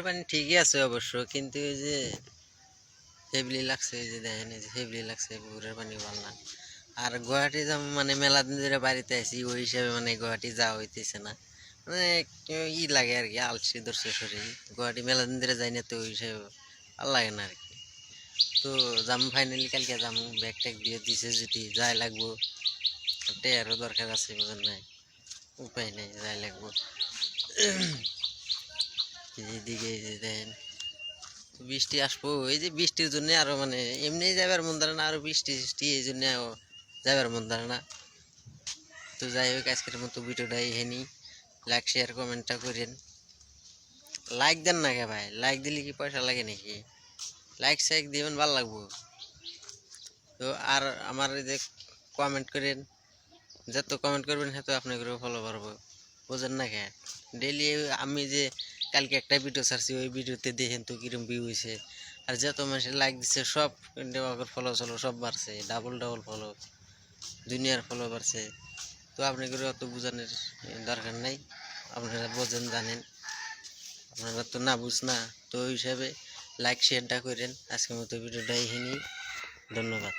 পানি ঠিকই আছে অবশ্য, কিন্তু এই যে হেভলি লাগছে, এই যে দেখেন এই যে হেভলি লাগছে, পুকুরের পানি ভালো না। আর গুয়াহাটি যাম মানে মেলা দিন ধরে বাড়িতে আছি, ওই হিসাবে মানে গুয়াহাটি যাওয়া হইতেছে না। মানে ই লাগে আর কি, আলসি ধরছে শরীর। গুয়াহাটি মেলা দিন ধরে যাই না, তো ওই হিসাবে ভালো লাগে না আর কি। তো যাম ফাইনালি, কালকে যাম, ব্যাগ ট্যাগ দিয়ে দিছে, যদি যাই লাগবো। টেয়ারও দরকার আছে, বুঝেন নাই, উপায় নেই, যাই লাগবো। এদিকে এই যে দেন বৃষ্টি আসবো, এই যে বৃষ্টির জন্য আরো মানে এমনি যাবার মন ধরে না, আরো বৃষ্টি সৃষ্টি, এই জন্য যাবার মন ধরে না। তো যাই হোক, আজকের মতো ভিডিওটা এখানে, লাইক শেয়ার কমেন্টটা করেন। লাইক দেন না কে ভাই, লাইক দিলে কি পয়সা লাগে নাকি? লাইক সাইক দিবেন, ভালো লাগবো। তো আর আমার এই যে কমেন্ট করেন, যত কমেন্ট করবেন সেত আপনাকে ফলো করবো, বুঝেন না কে? ডেইলি আমি যে কালকে একটা ভিডিও ছাড়ছি, ওই ভিডিওতে দেখেন তো কিরম ভিউ হয়েছে। আর যত মানুষের লাইক দিচ্ছে সব ফলো চলো সব বাড়ছে, ডাবল ডাবল ফলো, দুনিয়ার ফলো বাড়ছে। তো আপনাকে অত বোঝানোর দরকার নাই, আপনারা বোঝেন, জানেন। আপনারা তো না বুঝ না, তো ওই হিসাবে লাইক শেয়ারটা করেন। আজকের মতো ভিডিওটা এখানেই, ধন্যবাদ।